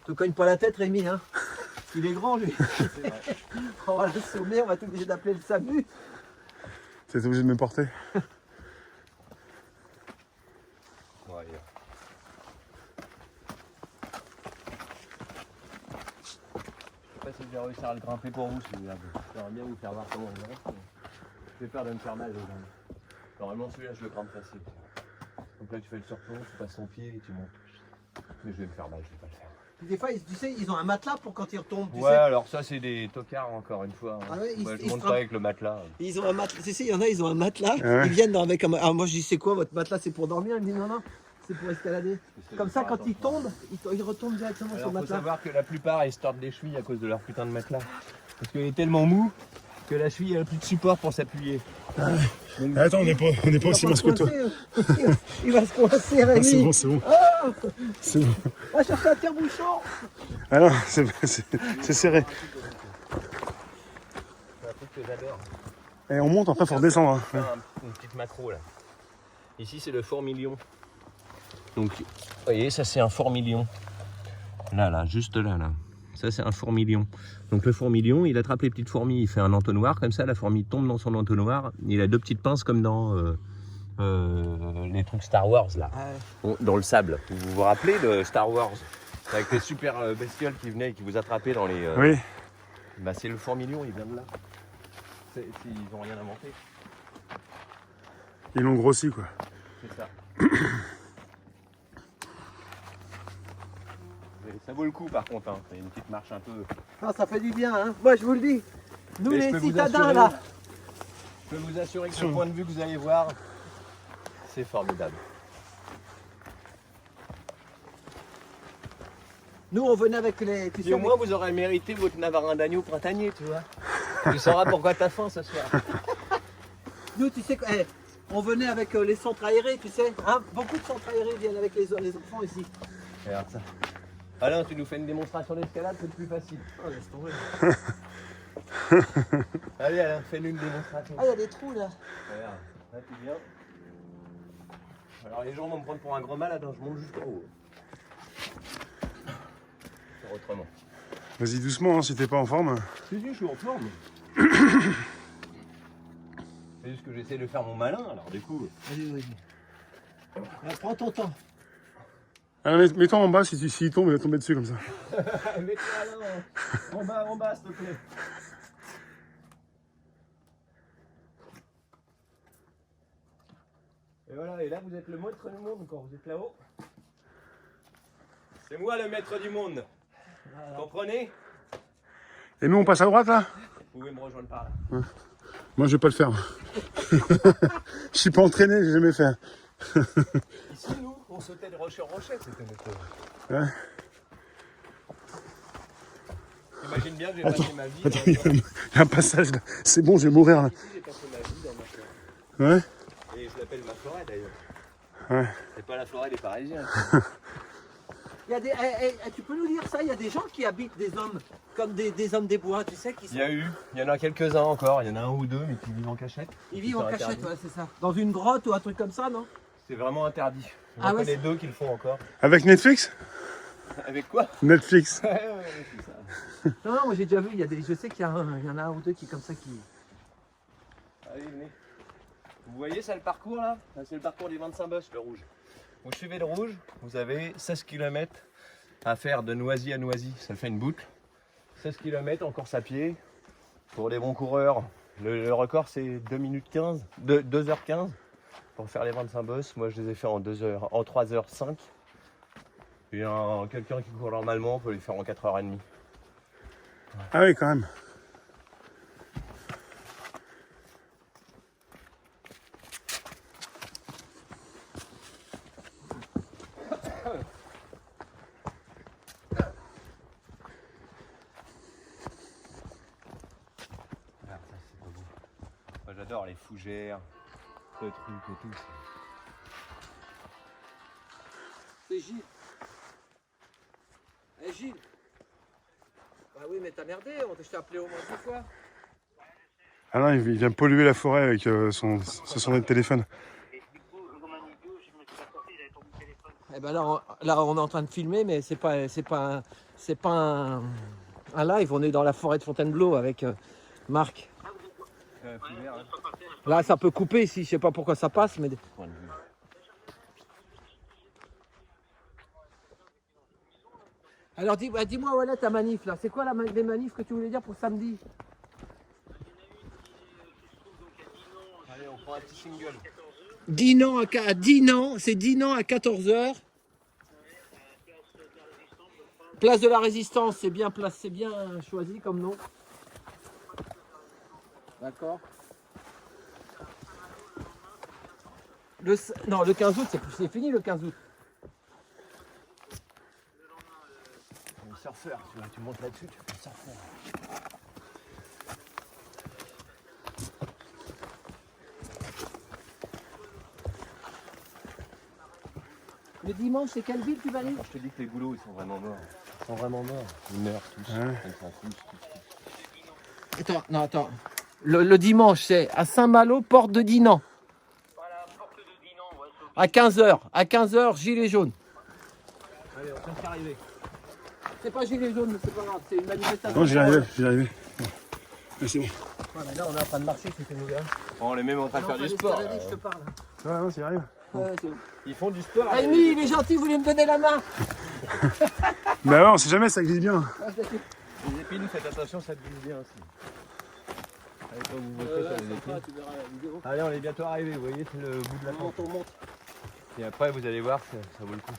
te cogne pas la tête, Rémi, hein. Il est grand, lui. C'est vrai. On va le sommer, on va être obligé d'appeler le SAMU. T'es obligé de me porter. Bon, allez. Je sais pas si je vais réussir à le grimper pour vous, si vous voulez. J'aimerais bien vous faire voir comment on grimpe. J'ai peur de me faire mal aux jambes. Normalement, celui-là, je le grimpe facile. Donc là, tu fais le surplomb, tu passes ton pied et tu montes. Mais je vais me faire mal, je vais pas le faire. Des fois, tu sais, ils ont un matelas pour quand ils retombent, tu Ouais, sais. alors ça, c'est des tocards, encore une fois. Ah ouais, Moi, je ils monte se pas avec le matelas. Ils ont un matelas. Tu sais, il y en a, ils ont un matelas. Ouais. Ils viennent avec un. Alors moi, je dis, c'est quoi votre matelas? C'est pour dormir? Il me dit, non, non, c'est pour escalader. Comme ça, quand ils tombent, ils retombent directement sur Alors, le faut matelas. savoir que la plupart, ils se tordent les chevilles à cause de leur putain de matelas. Parce qu'il est tellement mou que la cheville, elle a plus de support pour s'appuyer. Donc, Attends, on n'est pas aussi mince que toi. Il va se coincer, Ah, Rémi. c'est bon, c'est bon. C'est bon. On va chercher un tire-bouchon. Ah non, c'est serré. c'est un truc que j'adore. Et on monte, après faut redescendre. Hein. Faire une petite macro là. Ici c'est le fourmilion. Donc vous voyez, ça c'est un fourmilion. Là, juste là. Ça c'est un fourmilion. Donc le fourmilion, il attrape les petites fourmis, il fait un entonnoir comme ça, la fourmi tombe dans son entonnoir. Il a deux petites pinces comme dans les trucs Star Wars là. Dans le sable. Vous vous rappelez de Star Wars? Avec les super bestioles qui venaient et qui vous attrapaient dans les... Oui. Bah c'est le fourmilion, il vient de là. Ils n'ont rien inventé. Ils l'ont grossi quoi. C'est ça. Ça vaut le coup par contre, hein. C'est une petite marche un peu... Ah, ça fait du bien, hein. Moi je vous le dis. Nous Mais je les peux vous citadins assurer- là. Je peux vous assurer que ce point de vue que vous allez voir, c'est formidable. Nous on venait avec les... Tu Et sais, au moins vous aurez mérité votre navarin d'agneau printanier, tu vois. Tu sauras pourquoi t'as faim ce soir. nous tu sais, on venait avec les centres aérés, tu sais. Hein, beaucoup de centres aérés viennent avec les enfants ici. Regarde ça. Alain, tu nous fais une démonstration d'escalade, c'est le plus facile. Oh, laisse tomber. Allez Alain, fais-nous une démonstration. Ah, il y a des trous là. Regarde, là tu viens. Alors les gens vont me prendre pour un gros malade, hein. Je monte jusqu'en haut. Faire autrement. Vas-y doucement hein, si t'es pas en forme. Si, je suis en forme. C'est juste que j'essaie de faire mon malin, alors du coup... Vas-y. Prends ton temps. Alors, mets-toi en bas, s'il tombe, il va tomber dessus comme ça. Mets-toi Alain, en bas, s'il te plaît. Et voilà, et là vous êtes le maître du monde quand vous êtes là-haut. C'est moi le maître du monde. Voilà. Comprenez? Et nous on passe à droite là? Vous pouvez me rejoindre par là. Moi je vais pas le faire. Je suis pas entraîné, j'ai jamais fait. Ici, nous, on sautait de rocher en rocher, c'était notre... Ouais. J'imagine bien que j'ai passé ma vie... Attends, il y a un passage là. C'est bon, je vais mourir là. Ici, j'ai passé ma vie dans ma forêt. Ouais. Et je l'appelle ma forêt d'ailleurs. Ouais. C'est pas la forêt des Parisiens. Il y a des, tu peux nous dire ça? Il y a des gens qui habitent des hommes, comme des hommes des bois, tu sais, qui sont... Il y en a quelques-uns encore, il y en a un ou deux, mais qui vivent en cachette. Ils vivent en sont cachette, interdits. ouais, c'est ça. Dans une grotte ou un truc comme ça, non? C'est vraiment interdit. Ah On ouais, connaît deux qui le font encore. Avec Netflix? Avec quoi? Netflix. Ouais, c'est ça. Non, moi j'ai déjà vu, je sais qu'il y en a un ou deux qui comme ça qui... Allez, venez. Vous voyez ça le parcours là? C'est le parcours des 25 bosses, le rouge. Vous suivez le rouge, vous avez 16 km à faire de Noisy à Noisy. Ça fait une boucle. 16 km en course à pied. Pour les bons coureurs, le record c'est 2 minutes 15, 2h15 pour faire les 25 bosses. Moi je les ai fait en 3h05. Et quelqu'un qui court normalement peut les faire en 4h30. Ah oui quand même. Moi j'adore les fougères, ce truc et tout. C'est Gilles. Gilles. Bah oui, mais t'as merdé, je t'ai appelé au moins 2 fois. Ah non, il vient polluer la forêt avec son téléphone. Eh ben là, on est en train de filmer, mais c'est pas un live. On est dans la forêt de Fontainebleau avec Marc. Là, ça peut couper ici. Je sais pas pourquoi ça passe, mais. Alors dis-moi, voilà ta manif là. C'est quoi les manifs que tu voulais dire pour samedi? Allez, on prend un petit single. C'est Dinan à 14h. Place de la Résistance, c'est bien choisi comme nom. D'accord. Le 15 août, c'est fini le 15 août. Le surfeur, tu montes là-dessus, tu fais le surfeur. Le dimanche, c'est quelle ville tu vas aller? Je te dis que les goulots, ils sont vraiment morts. Ils sont vraiment morts. Ils meurent tous. Ouais. Ils s'en foutent. Attends. Le dimanche, c'est à Saint-Malo, porte de Dinan. Voilà, porte de Dinan, ouais, c'est À 15h. À 15h, gilet jaune. Allez, on tient qu'arriver. C'est pas gilet jaune, mais c'est pas grave, c'est une manifestation. Non, j'y arrivé, j'y arrivé. Ah, c'est bon. Voilà, là, on est en train de marcher, c'était nous gars. On est même en train de faire du sport. Je te parle. Ouais, non, j'y arrive. Ouais, c'est bon. Ils font du sport. Rémi, il est gentil, vous voulez me donner la main? Bah ouais, on sait jamais, ça glisse bien. Les épines, faites attention, ça glisse bien aussi. Allez, quand vous montez sur les épines. Tu verras la vidéo. Allez, on est bientôt arrivé, vous voyez, c'est le bout de la pente. On monte. Et après, vous allez voir, ça vaut le coup.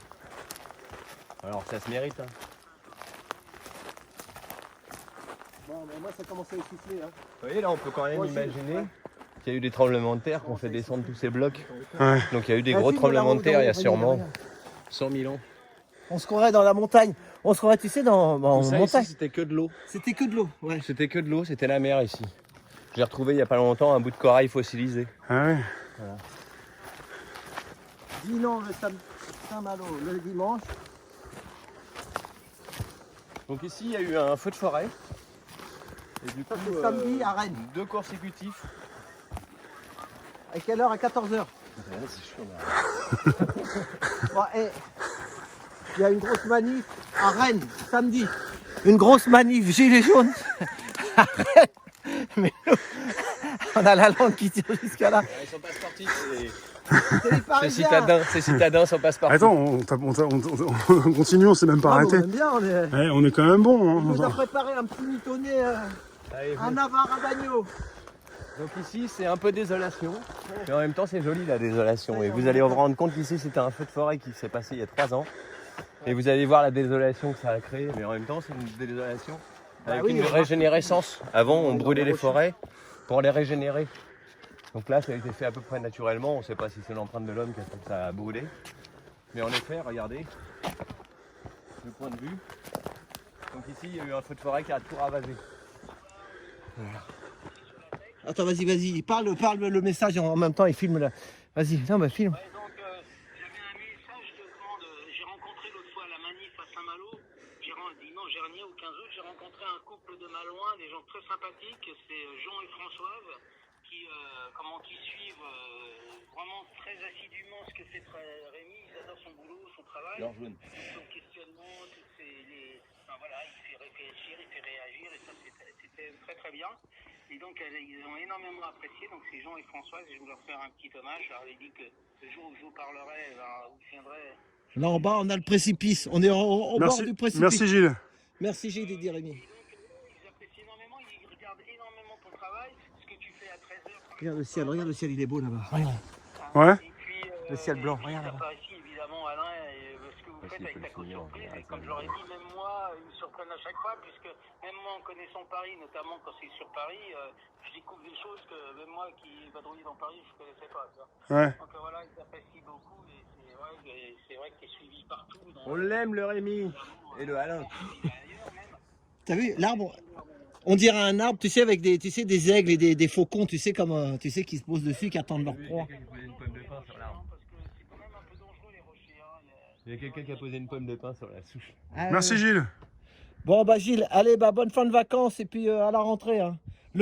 Alors, ça se mérite. Hein. Bon, mais moi, ça commence à essouffler. Hein. Vous voyez, là, on peut quand même Moi aussi, imaginer ouais. qu'il y a eu des tremblements de terre qui ont fait descendre tous ces blocs. Ouais. Donc, il y a eu des Ah, gros si, tremblements de terre il y a regarde, sûrement regarde. 100 000 ans. On se croirait dans la montagne. On se croirait, tu sais, en Ça, montagne. ici, c'était que de l'eau. C'était que de l'eau. Ouais. C'était que de l'eau, c'était la mer ici. J'ai retrouvé il n'y a pas longtemps un bout de corail fossilisé. Ah ouais. Dinan, le Saint-Malo, le dimanche. Donc ici, il y a eu un feu de forêt. Et du coup, c'est samedi à Rennes. 2 consécutifs. À quelle heure? À 14h. C'est chaud, là. Bon, et il y a une grosse manif à Rennes, samedi. Une grosse manif gilet jaune à Rennes. Mais nous, on a la langue qui tire jusqu'à là. Ils sont pas sportifs, C'est les ces Parisiens. citadins sont pas sportifs. Attends, on continue, on s'est même pas Ah, arrêté. on aime bien, on est... Ouais, on est quand même bon. On Hein. nous a préparé un petit mitonné, Allez, un Navarre à Bagno. donc ici, c'est un peu désolation. Mais en même temps, c'est joli la désolation. Et vous allez vous rendre compte qu'ici, c'était un feu de forêt qui s'est passé il y a 3 ans. Et vous allez voir la désolation que ça a créé. Mais en même temps, c'est une désolation avec oui, une on régénérescence. Avant, on brûlait les forêts pour les régénérer. Donc là, ça a été fait à peu près naturellement. On ne sait pas si c'est l'empreinte de l'homme qui a fait que ça a brûlé. Mais en effet, regardez le point de vue. Donc ici, il y a eu un feu de forêt qui a tout ravagé. Attends, vas-y, parle le message en même temps, il filme là. Vas-y, non, bah filme. Ouais, donc j'avais un message de j'ai rencontré l'autre fois à la manif à Saint-Malo, Gernier au 15 août, j'ai rencontré un couple de Malouins, des gens très sympathiques, c'est Jean et Françoise, qui suivent vraiment très assidûment ce que fait Rémi, ils adorent son boulot, son travail, son questionnement, enfin, voilà, il fait réfléchir, il fait réagir, et ça c'était très très bien. Et donc ils ont énormément apprécié, donc c'est Jean et Françoise, et je voulais leur faire un petit hommage. Je leur ai dit que le jour où je vous parlerai, vous viendrez. Là en bas, on a le précipice. On est au bord du précipice. Merci Gilles. Merci Gilles de dire, Rémi. Et donc ils apprécient énormément, ils regardent énormément ton travail, ce que tu fais à 13h. Regarde le ciel, il est beau là-bas. Regarde. Ouais. Et puis, Le ciel blanc, et puis, regarde ça là-bas. apparaît évidemment Alain, et ce que vous faites avec ta course surprise, et comme je leur ai dit, même moi, ils me surprennent à chaque fois, puisque même moi en connaissant Paris, notamment quand c'est sur Paris, je découvre des choses que même moi qui vadrouillais dans Paris, je ne connaissais pas. Tu vois. Ouais. Donc voilà, ils apprécient beaucoup, et c'est vrai que tu es suivi partout. On l'aime le Rémi et le Alain. T'as vu l'arbre? On dirait un arbre, tu sais, avec des aigles et des faucons, tu sais, comme tu sais, qui se posent dessus, qui attendent leur proie. Il y a quelqu'un qui a posé une pomme de pain sur la souche. Ah, Merci Gilles. Bon bah Gilles, allez, bah bonne fin de vacances et puis à la rentrée. Hein.